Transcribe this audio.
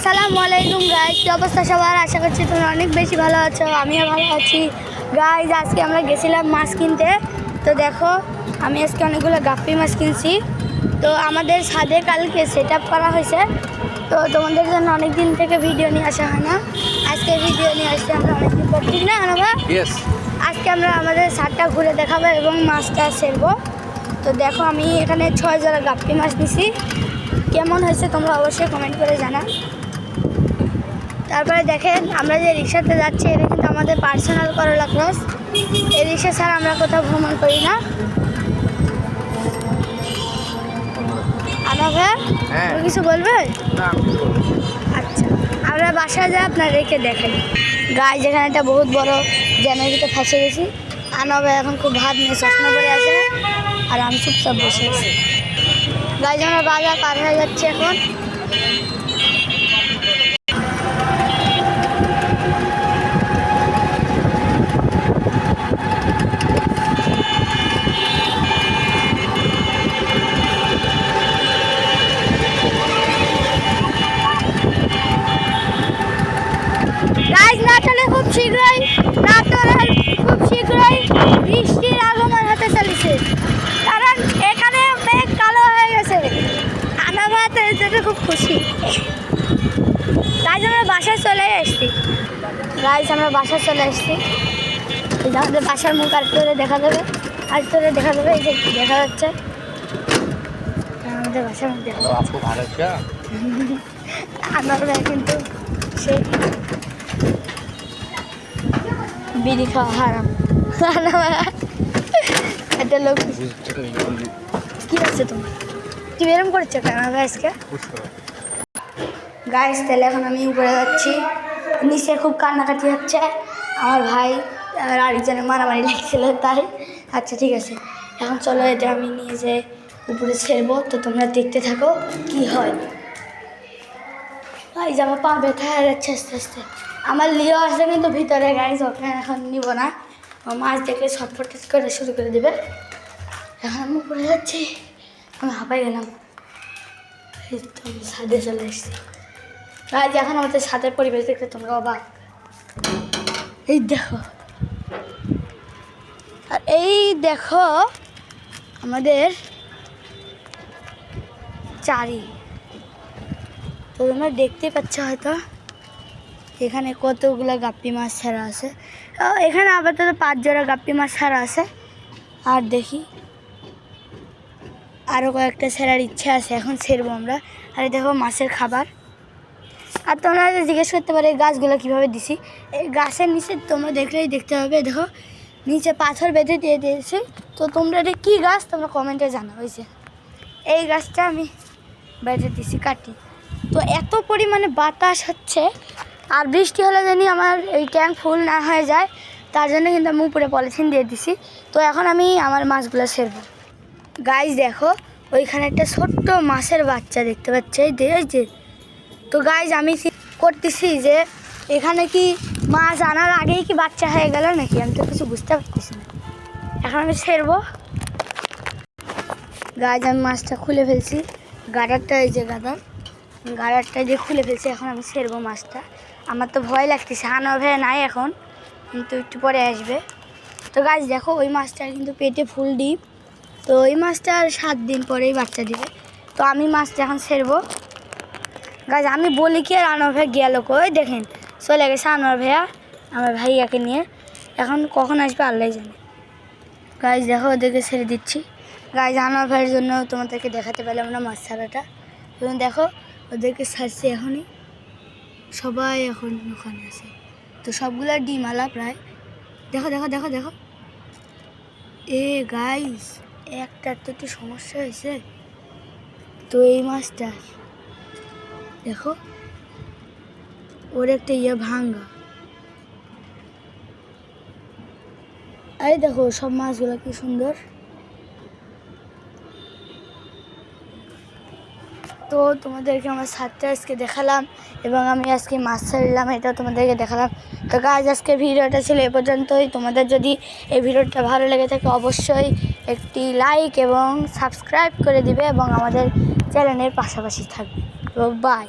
আসসালামু আলাইকুম গাইজ, কি অবস্থা সবার? আশা করছি তোমরা অনেক বেশি ভালো আছো, আমিও ভালো আছি। গাইজ আজকে আমরা গেছিলাম মাছ কিনতে। তো দেখো আমি আজকে অনেকগুলো গাপ্পি মাছ কিনছি। তো আমাদের ছাদে কালকে সেট আপ করা হয়েছে। তো তোমাদের জন্য অনেক দিন থেকে ভিডিও নিয়ে আসা হয় না, আজকে ভিডিও নিয়ে আসছি আমরা অনেকদিন পর, ঠিক না আমরা? আজকে আমরা আমাদের ছাদটা ঘুরে দেখাবো এবং মাছটা ছেড়বো। তো দেখো আমি এখানে 6 জোড়া গাপ্পি মাছ নিছি। কেমন হয়েছে তোমরা অবশ্যই কমেন্ট করে জানা। তারপরে দেখেন আমরা যে রিক্সাতে যাচ্ছি, এটা কিন্তু আমাদের পার্সোনাল করলা ক্রস। এই রিক্সা ছাড়া আমরা কোথাও ভ্রমণ করি না। আমাকে কিছু বলবে? আচ্ছা, আমরা বাসায় যাই, আপনার রেখে দেখেন। গায়ে যেখানে একটা বহুত বড় জেনারেটর ফাঁসে গেছি। আনাবে এখন খুব ভাত নিয়ে চশমা পরে আছে, আর আমি চুপচাপ বসে আছি। গায়ে আমরা বাজার পার হয়ে যাচ্ছে এখন। নাটোরে খুব শীঘ্রই বৃষ্টির আগমন হতে চলেছে, কারণ এখানে মেঘ কালো হয়ে গেছে। আনাবাতে এতে খুব খুশি। গাইজ আমরা বাসায় চলে এসেছি। এই যে আমাদের বাসার মুখ আর তোরে দেখা যাবে, এই যে দেখা যাচ্ছে আমাদের বাসার মুখ দেখা যাচ্ছে। আনাবা কিন্তু সেই বিড়ি খাওয়া হারাম। একটা লোক কি আছে তোমার, তুমি এরম করছো কেন গাইজকে? গাইজ তাহলে এখন আমি উপরে যাচ্ছি, নিচে খুব কান্নাকাটি হচ্ছে। আমার ভাই আর আরেকজনের মারামারি লাগছিল তাই। আচ্ছা ঠিক আছে, এখন চলো এটা আমি নিয়ে যে উপরে ছেড়বো। তো তোমরা দেখতে থাকো কি হয়। গাইজ আমার পা ব্যথা হয়ে যাচ্ছে আস্তে আস্তে। আমার লিও আসছে কিন্তু ভিতরে, গাইজ ওকে এখন নিব না, মাছ দেখলে ছটফট করে শুরু করে দেবে। এখন আমি উপরে যাচ্ছি, আমি হাঁপাই গেলাম। ছাদে চলে এসছি। গাইজ এখন আমাদের ছাদের পরিবেশ দেখতে তোমরা অবাক। এই দেখো, আর এই দেখো আমাদের চারি। তো তোমরা দেখতে পাচ্ছ হয়তো এখানে কতগুলো গাপ্পি মাছ ছাড়া আছে। এখানে আপাতত 5 জোড়া গাপ্পি মাছ ছাড়া আছে, আর দেখি আরও কয়েকটা ছেড়ার ইচ্ছা আছে, এখন ছেড়বো আমরা। আর দেখো মাছের খাবার। আর তোমরা জিজ্ঞেস করতে পারো এই গাছগুলো কীভাবে দিছি। এই গাছের নিচে তোমরা দেখলেই দেখতে হবে, দেখো নিচে পাথর বেঁধে দিয়ে দিয়েছি। তো তোমরা এটা কী গাছ তোমরা কমেন্টে জানা হয়েছে। এই গাছটা আমি বেঁধে দিছি কাটি। তো এত পরিমাণে বাতাস হচ্ছে, আর বৃষ্টি হলে জানি আমার এই ট্যাঙ্ক ফুল না হয়ে যায়, তার জন্য কিন্তু আমি উপরে পলিথিন দিয়ে দিছি। তো এখন আমি আমার মাছগুলো ছেড়ব। গাইজ দেখো ওইখানে একটা ছোট্ট মাছের বাচ্চা দেখতে পাচ্ছি, এই যে। তো গাইজ আমি করতেছি যে এখানে কি মাছ আনার আগেই কি বাচ্চা হয়ে গেল নাকি, আমি তো কিছু বুঝতে পারতেছি না। এখন আমি ছেড়বো। গাইজ আমি মাছটা খুলে ফেলছি, গাডারটা এই যে গাডারটা দিয়ে খুলে ফেলছি। এখন আমি ছেড়বো মাছটা। আমার তো ভয় লাগতেছে, আনাবে নাই এখন, কিন্তু একটু পরে আসবে। তো গাইজ দেখো ওই মাছটার কিন্তু পেটে ফুল ডিম। তো ওই মাছটা আর 7 দিন পরেই বাচ্চা দিবে। তো আমি মাছটা এখন ছেড়বো। গাইজ আমি বলি কি, আর আনোয়ার ভাই গেল কই, দেখেন চলে গেছে আনোয়ার ভাইয়া আমার ভাইয়াকে নিয়ে। এখন কখন আসবে আল্লাহ জানে। গাইজ দেখো ওদেরকে ছেড়ে দিচ্ছি। গাইজ আনোয়ার ভাইয়ের জন্য তোমাদেরকে দেখাতে পারলাম না মাছ ছাড়াটা। এবং দেখো ওদেরকে ছাড়ছি এখনই, সবাই এখন ওখানে আছে। তো সবগুলো ডিম আলা প্রায়। দেখো দেখো দেখো দেখো এ গাইজ একটার তো একটু সমস্যা হয়েছে। তো এই মাছটা দেখো ওর একটা ভাঙ্গা। এই দেখো সব মাছগুলো কি সুন্দর। তো তোমাদেরকে আমার ছাদটা আজকে দেখালাম, এবং আমি আজকে মাছ ছাড়লাম, এটা তোমাদেরকে দেখালাম। তো গাইজ আজকে ভিডিওটা ছিল এ পর্যন্তই। তোমাদের যদি এই ভিডিওটা ভালো লেগে থাকে অবশ্যই একটি লাইক এবং সাবস্ক্রাইব করে দিবে, এবং আমাদের চ্যানেলের পাশাপাশি থাকবে। তো বাই।